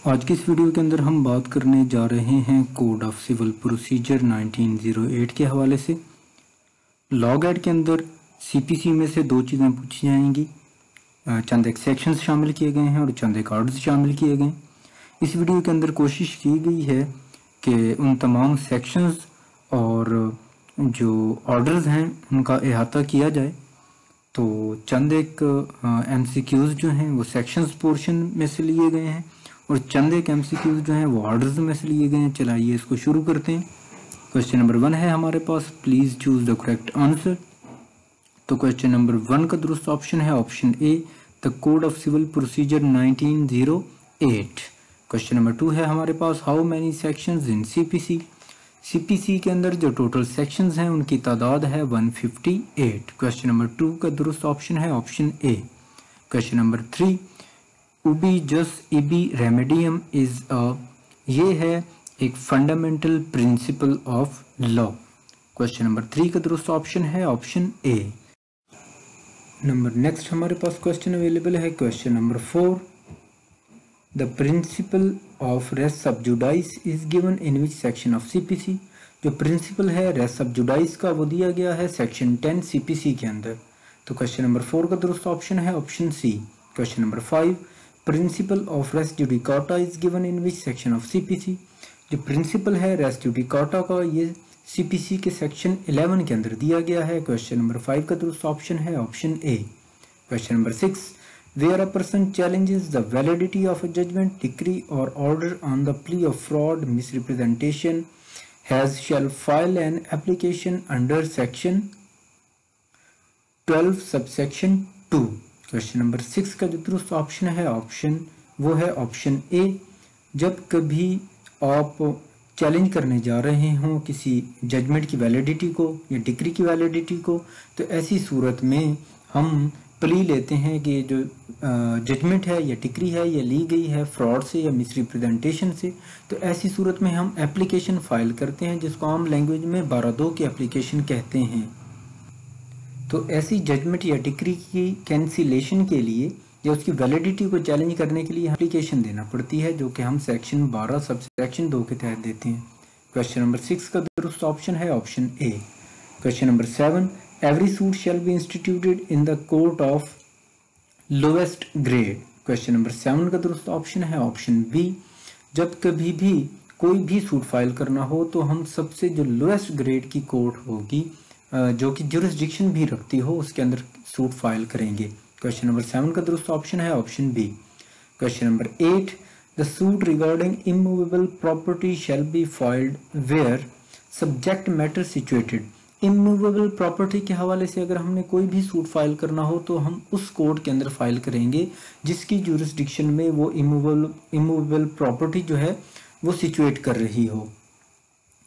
आज की इस वीडियो के अंदर हम बात करने जा रहे हैं कोड ऑफ सिविल प्रोसीजर 1908 के हवाले से। लॉग एड के अंदर सीपीसी में से दो चीज़ें पूछी जाएंगी। चंद एक सेक्शंस शामिल किए गए हैं और चंद एक ऑर्डर्स शामिल किए गए। इस वीडियो के अंदर कोशिश की गई है कि उन तमाम सेक्शंस और जो ऑर्डर्स हैं उनका अहाता किया जाए। तो चंद एक एमसीक्यूज़ जो हैं वो सेक्शंस पोर्शन में से लिए गए हैं और चंद एक एमसीक्यूज़ जो हैं वो ऑर्डर्स में से लिए गए हैं। चलाइए इसको शुरू करते हैं। क्वेश्चन नंबर 1 है हमारे पास, please choose the correct answer. तो क्वेश्चन नंबर 1 का दुरुस्त ऑप्शन है option A, the code of civil procedure 1908। Question number 2 है हमारे पास, how many sections in CPC. CPC के अंदर जो टोटल सेक्शंस हैं उनकी तादाद है 158। क्वेश्चन नंबर 2 का दुरुस्त ऑप्शन है ऑप्शन ए। क्वेश्चन नंबर 3, उबी जस इबी रेमेडियम इज अ, ये है एक fundamental principle of law. Question number 3 का दुरुस्त ऑप्शन है ऑप्शन ए। नेक्स्ट हमारे पास क्वेश्चन अवेलेबल है question number 4, the principle of res sub judice is given in which section of CPC. जो प्रिंसिपल है रेस सब जुडाइस का वो दिया गया है सेक्शन 10 सीपीसी के अंदर। तो क्वेश्चन नंबर 4 का दुरुस्त ऑप्शन है option C. Question number 5, principle of res judicata is given in which section of CPC. जो प्रिंसिपल है रेस जुडिकाटा का ये सीपीसी के सेक्शन 11 के अंदर दिया गया है। क्वेश्चन नंबर 5 का दुरुस्त ऑप्शन है option A. Question number 6, where a person challenges the validity of a judgment, decree or order on the plea of fraud, misrepresentation, shall file an application under section 12 subsection 2। Question number 6 का जो दुरुस्त option है option वो है option ए। जब कभी आप challenge करने जा रहे हों किसी जजमेंट की वैलिडिटी को या डिक्री की वैलिडिटी को, तो ऐसी सूरत में हम प्ली लेते हैं कि जो जजमेंट है या डिक्री है या ली गई है फ्रॉड से या मिसरिप्रेजेंटेशन से, तो ऐसी सूरत में हम एप्लीकेशन फाइल करते हैं जिसको आम लैंग्वेज में 12(2) की एप्लीकेशन कहते हैं। तो ऐसी जजमेंट या डिक्री की कैंसिलेशन के लिए या उसकी वैलिडिटी को चैलेंज करने के लिए एप्लीकेशन देना पड़ती है, जो कि हम सेक्शन 12 सब सेक्शन 2 के तहत देते हैं। क्वेश्चन नंबर 6 का दुरुस्त ऑप्शन है option A. Question number 7, every suit shall be instituted in the court of lowest grade। Question number 7 का दुरुस्त ऑप्शन है ऑप्शन बी। जब कभी भी कोई भी सूट फाइल करना हो तो हम सबसे जो लोएस्ट ग्रेड की कोर्ट होगी जो कि जुरिस्डिक्शन भी रखती हो उसके अंदर सूट फाइल करेंगे। क्वेश्चन नंबर 7 का दुरुस्त ऑप्शन है option B. Question number 8, the suit regarding immovable property shall be filed where subject matter situated. Immovable property के हवाले से अगर हमने कोई भी सूट फाइल करना हो तो हम उस कोर्ट के अंदर फाइल करेंगे जिसकी जुरिस्डिक्शन में वो इमूवेबल प्रॉपर्टी जो है वो सिचुएट कर रही हो।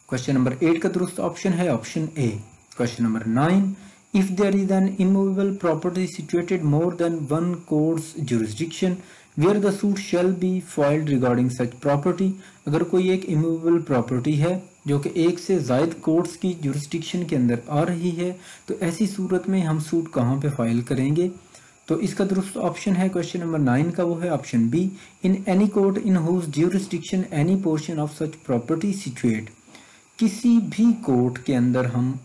क्वेश्चन नंबर 8 का दुरुस्त ऑप्शन है option A. Question number 9, if there is an immovable property situated more than one courts jurisdiction where the suit shall be filed regarding such property. अगर कोई एक इमूवेबल प्रॉपर्टी है जो कि एक से ज़ायद कोर्ट्स की जुरिस्डिक्शन के अंदर आ रही है, तो ऐसी सूरत में हम सूट कहाँ पे फाइल करेंगे? तो इसका दुरुस्त ऑप्शन है क्वेश्चन नंबर 9 का वो है option B, in any court in whose jurisdiction any portion of such property situate. किसी भी कोर्ट के अंदर हम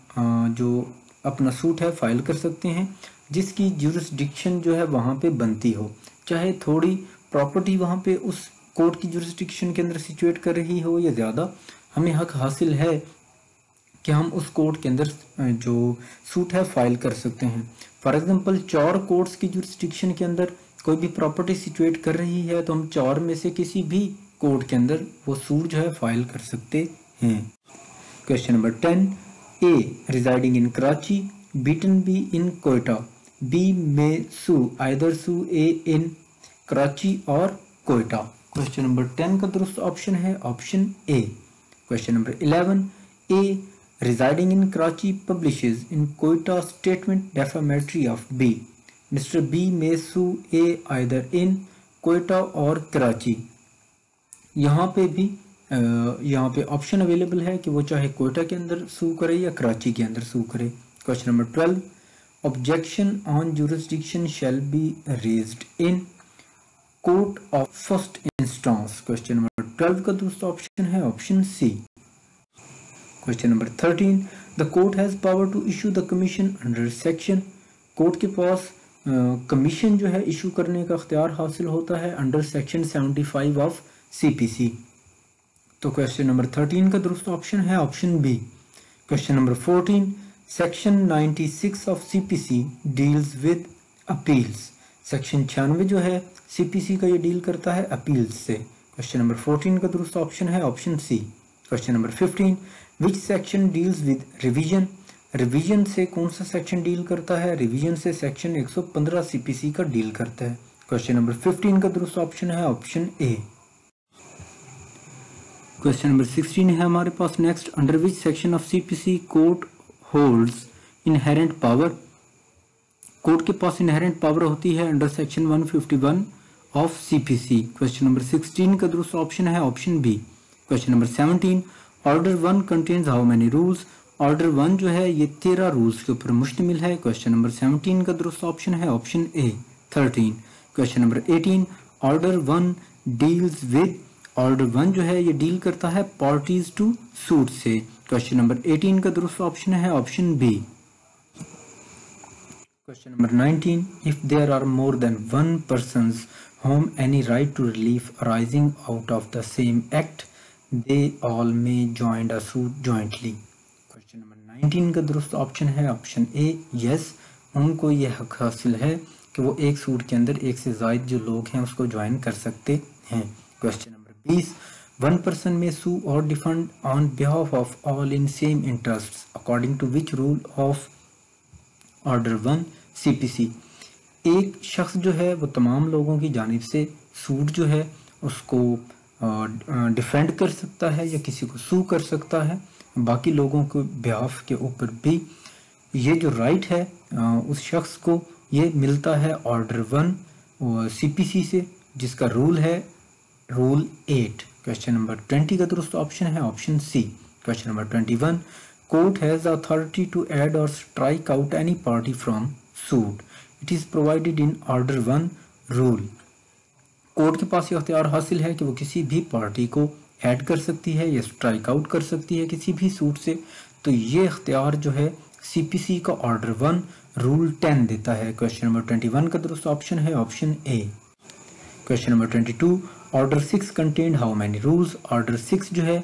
जो अपना सूट है फाइल कर सकते हैं जिसकी ज्यूरिस्डिक्शन जो है वहाँ पे बनती हो, चाहे थोड़ी प्रॉपर्टी वहाँ पे उस कोर्ट की ज्यूरिस्डिक्शन के अंदर सिचुएट कर रही हो या ज़्यादा, हमें हक हासिल है कि हम उस कोर्ट के अंदर जो सूट है फाइल कर सकते हैं। फॉर एग्जांपल 4 कोर्ट्स की जुरिस्डिक्शन के अंदर कोई भी प्रॉपर्टी सिचुएट कर रही है तो हम 4 में से किसी भी कोर्ट के अंदर वो सूट जो है फाइल कर सकते हैं। Question number 10, A residing in Karachi beaten B in Quetta, B में सू आइदर सू ए इन कराची और कोयटा। क्वेश्चन नंबर 10 का दुरुस्त ऑप्शन है option A. Question number 11, A residing in Karachi publishes in Quetta statement defamatory of B. Mr. B may sue A either in Quetta और कराची। यहाँ पे भी यहाँ पे ऑप्शन अवेलेबल है कि वो चाहे कोयटा के अंदर सू करे या कराची के अंदर सू करे। Question number 12, objection on jurisdiction shall be raised in court of first instance. Question number 12 का दूसरा ऑप्शन है option C. Question number 13, the court has power to issue the commission under section. Court के पास commission जो है issue करने का अख्तियार हासिल होता है अंडर सेक्शन 75 ऑफ सीपीसी। तो क्वेश्चन नंबर 13 का दुरुस्त ऑप्शन है option B. Question number 14, section 96 of CPC deals with appeals. Section 96 जो है सीपीसी का ये डील करता है अपील्स से। क्वेश्चन नंबर 14 का दुरुस्त ऑप्शन है option C. Question number 15, which section deals with revision. Revision से कौन सा सेक्शन डील करता है? रिवीजन से सेक्शन 115 सीपीसी का डील करता है। क्वेश्चन नंबर 15 का दुरुस्त ऑप्शन है ऑप्शन ए। क्वेश्चन नंबर 16 है हमारे पास next, under which section of CPC court holds inherent power. Court के पास इनहेरेंट पावर होती है under section 151 of CPC. Question number 16 का दुरुस्त ऑप्शन है option B. Question number 17, order 1 contains how many rules. Order 1 जो है ये 13 रूल्स के ऊपर मुश्तमिल है। क्वेश्चन नंबर 17 का दुरुस्त ऑप्शन है option A 13। Question number 18, order 1 deals with. Order 1 जो है ये डील करता है पार्टीज टू सूट से। क्वेश्चन नंबर 18 का दुरुस्त ऑप्शन है option B. Question number 19, if there are more than one persons whom any right to relief arising out of the same act, they all may join a suit jointly. Question number 19 का दुरुस्त option है option ए yes, उनको यह हक हासिल है कि वो एक सूट के अंदर एक से ज्यादा जो लोग हैं उसको ज्वाइन कर सकते हैं। क्वेश्चन नंबर 20, वन पर्सन में sue or defend on behalf of all in same interests according to which rule of order 1 CPC। एक शख्स जो है वो तमाम लोगों की जानिब से सूट जो है उसको डिफेंड कर सकता है या किसी को सू कर सकता है, बाकी लोगों के बिहाफ के ऊपर भी ये जो राइट है उस शख्स को ये मिलता है ऑर्डर 1 सीपीसी से, जिसका रूल है रूल 8। क्वेश्चन नंबर 20 का दुरुस्त ऑप्शन है option C. Question number 21, court has authority to add or strike out any party from suit, it is provided in order 1 rule. Court के पास ये अख्तियार हासिल है कि वो किसी भी पार्टी को ऐड कर सकती है या स्ट्राइक आउट कर सकती है किसी भी सूट से। तो ये अख्तियार जो है सीपीसी का ऑर्डर 1 रूल 10 देता है। क्वेश्चन नंबर 21 का दुरुस्त ऑप्शन है option A. Question number 22, order 6 contain how many rules. Order 6 जो है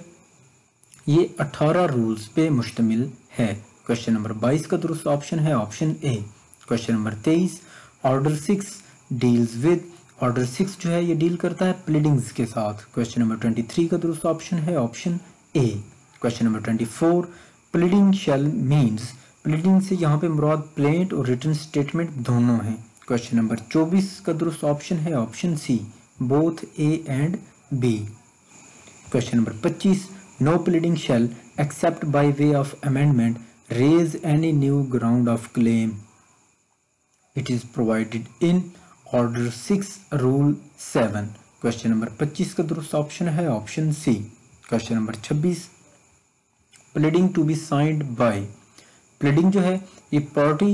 ये 18 रूल्स पे मुश्तमिल है। क्वेश्चन नंबर 22 का दुरुस्त ऑप्शन है option A. Question number 23, order 6 deals with. Order 6 जो है ये डील करता है प्लीडिंग्स के साथ। क्वेश्चन नंबर 23 का दुरुस्त ऑप्शन है option A. Question number 24, pleading shall means. Pleading से यहाँ पे मुराद प्लेंट और रिटन स्टेटमेंट दोनों हैं। क्वेश्चन नंबर 24 का दुरुस्त ऑप्शन है option C, both A and B. Question number 25, no pleading shall except by way of amendment raise any new ground of claim, it is provided in order 6 rule 7। Question number 25 का दुरुस्त option है option C. Question number 26, pleading to be signed by. Pleading जो है ये party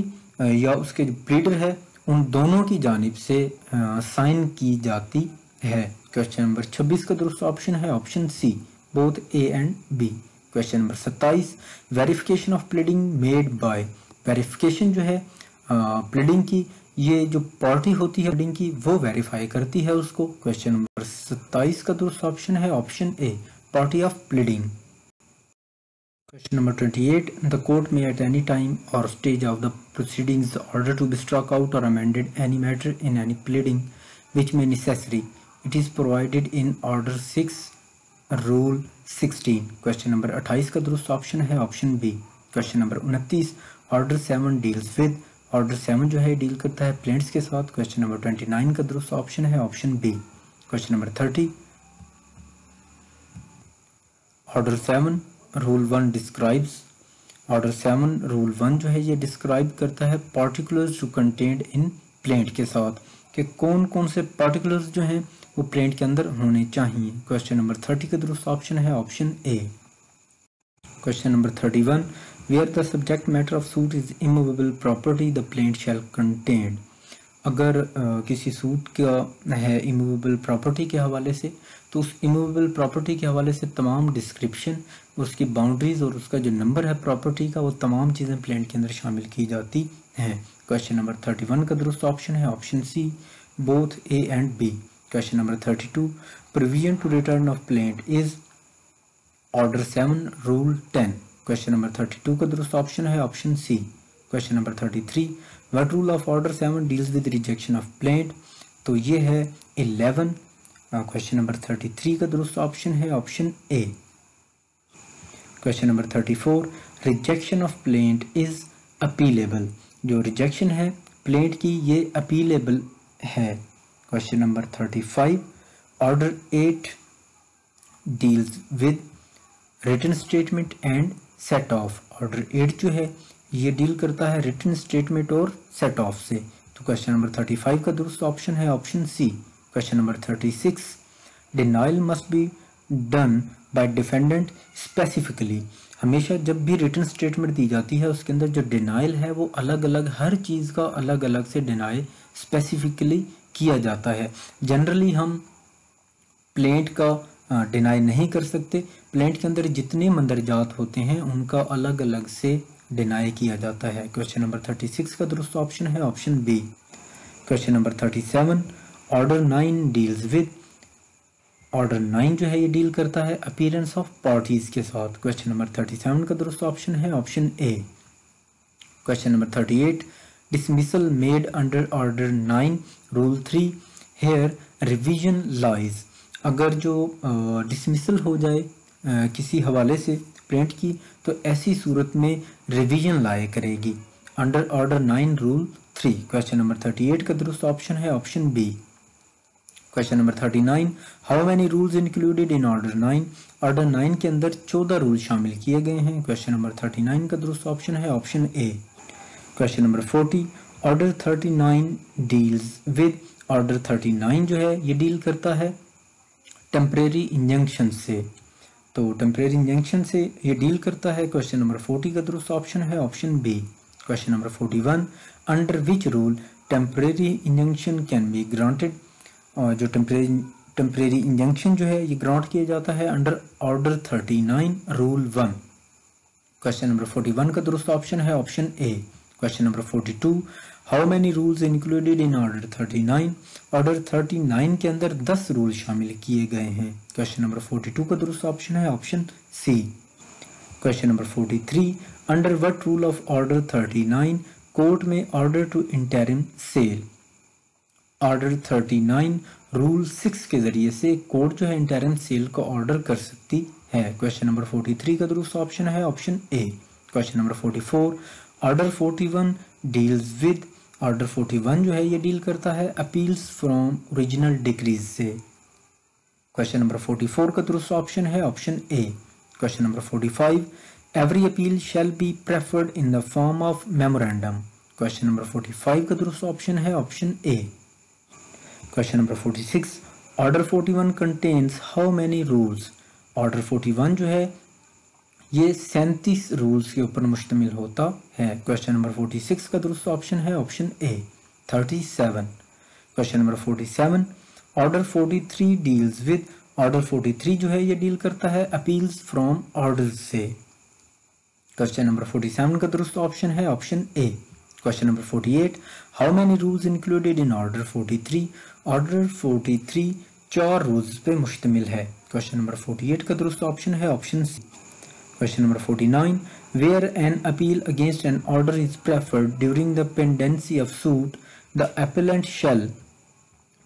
या उसके जो pleader है उन दोनों की जानिब से साइन की जाती है। क्वेश्चन नंबर 26 का दुरुस्त ऑप्शन है option C, both A and B. Question number 27, verification of pleading made by. Verification जो है प्लीडिंग की ये जो पार्टी होती है प्लीडिंग की वो वेरीफाई करती है उसको। क्वेश्चन नंबर 27 का दुरुस्त ऑप्शन है option A, party of pleading. Question number 28, the court may at any time or stage of the proceedings order to be struck out or amended any matter in any pleading which may necessary, it is provided in order 6 rule 16। Question number 28 का दुरुस्त option है option B. Question number 29, order 7 deals with. Order 7 जो है deal करता है प्लेंट्स के साथ। Question number 29 का दुरुस्त ऑप्शन है option B. Question number 30, order 7 rule 1 describes. Order 7 rule 1 जो है ये डिस्क्राइब करता है particulars to contained in plaint के साथ कि कौन कौन से पार्टिकुलर्स जो हैं वो प्लेंट के अंदर होने चाहिए। क्वेश्चन नंबर 30 का दुरुस्त ऑप्शन है option A. Question number 31, where the subject matter of suit is immovable property the plaintiff shall contain। अगर किसी सूट का है इमूवेबल प्रॉपर्टी के हवाले से, तो उस इमूवेबल प्रॉपर्टी के हवाले से तमाम डिस्क्रिप्शन, उसकी बाउंड्रीज और उसका जो नंबर है प्रॉपर्टी का, वो तमाम चीज़ें प्लेंट के अंदर शामिल की जाती हैं। क्वेश्चन नंबर 31 का दुरुस्त ऑप्शन है option C, both A and B. Question number 32, provision to return of plaint is order 7 rule 10। Question number 32 का दुरुस्त ऑप्शन है option C. Question number 33, what rule of order 7 deals with rejection of plaint, तो ये है 11। Question number 33 का दुरुस्त option है option A. Question number 34, rejection of plaint is appealable, जो रिजेक्शन है प्लेंट की ये अपीलेबल है। Question number 35, order 8 deals with written statement and set off, order 8 जो है ये डील करता है रिटन स्टेटमेंट और सेट ऑफ से। तो क्वेश्चन नंबर 35 का दुरुस्त ऑप्शन है option C. Question number 36, denial must be done by defendant specifically, हमेशा जब भी रिटन स्टेटमेंट दी जाती है उसके अंदर जो डिनाइल है वो अलग अलग, हर चीज़ का अलग अलग से डिनाई स्पेसिफिकली किया जाता है। जनरली हम प्लेंट का डिनाई नहीं कर सकते, प्लेंट के अंदर जितने मंदरजात होते हैं उनका अलग अलग से डिनाई किया जाता है। क्वेश्चन नंबर 36 का दुरुस्त ऑप्शन है option B. Question number 37, order 9 deals with, order 9 जो है ये डील करता है अपीयरेंस ऑफ पार्टीज के साथ। क्वेश्चन नंबर 37 का दुरुस्त ऑप्शन है option A. Question number 38, dismissal made under order 9 rule 3 where revision lies, अगर जो डिसमिसल हो जाए किसी हवाले से प्लेंट की, तो ऐसी सूरत में रिवीजन लाए करेगी under order 9 rule 3। Question number 38 का दुरुस्त ऑप्शन है option B. Question number 39, how many rules included in order 9, order 9 के अंदर 14 रूल शामिल किए गए हैं। क्वेश्चन नंबर 39 का दुरुस्त ऑप्शन है option A. Question number 40, order 39 deals with, order 39 जो है ये डील करता है टेम्परेरी इंजंक्शन से, तो टेम्परेरी इंजंक्शन से ये डील करता है। क्वेश्चन नंबर 40 का दुरुस्त ऑप्शन है option B. Question number 41, under which rule temporary injunction can be granted, और जो टेम्परेरी इंजंक्शन जो है ये ग्रांट किया जाता है under order 39 rule 1। Question number 41 का दुरुस्त ऑप्शन है option A. Question number 42, how many rules included in order 39, order 39 के अंदर 10 रूल शामिल किए गए हैं। क्वेश्चन नंबर 42 का दुरुस्त ऑप्शन है option C. Question number 43, under what rule of order 39 court may order to interim sale, order 39 rule 6 के जरिए से कोर्ट जो है इंटरिम सेल को ऑर्डर कर सकती है। क्वेश्चन नंबर 43 का दुरुस्त ऑप्शन है option A. Question number 44, order 41 deals with, order 41 जो है ये डील करता है अपील्स फ्रॉम ओरिजिनल डिक्रीज से। क्वेश्चन नंबर 44 का दुरुस्त ऑप्शन है option A. Question number 45, every appeal shall be preferred in the form of memorandum. Question number 45 का दुरुस्त ऑप्शन है option A. Question number 46, order 41 contains how many rules, order 41 जो है ये 37 रूल्स के ऊपर मुश्तमिल होता है। क्वेश्चन नंबर 46 का दुरुस्त ऑप्शन है option A 37। Question number 47, order 43 deals with, order 43 जो है ये डील करता है अपील्स फ्रॉम ऑर्डर्स से। क्वेश्चन नंबर 47 का दुरुस्त ऑप्शन है option A. Question number 48, how many rules included in order 43, order 43 4 rules पे मुश्तमिल है। क्वेश्चन नंबर 48 का दुरुस्त ऑप्शन है option C. Question number 49, where an appeal against an order is preferred during the pendency of suit, the appellant shall,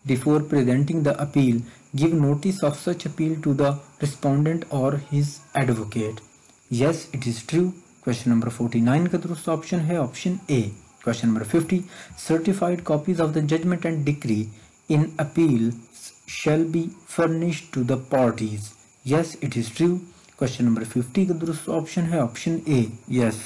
before presenting the appeal, give notice of such appeal to the respondent or his advocate. Yes, it is true. Question number 49 का दुरुस्त option है option A. Question number 50, certified copies of the judgment and decree in appeals shall be furnished to the parties. Yes, it is true. Question number 50 का दुरुस्त option है option ए। Yes.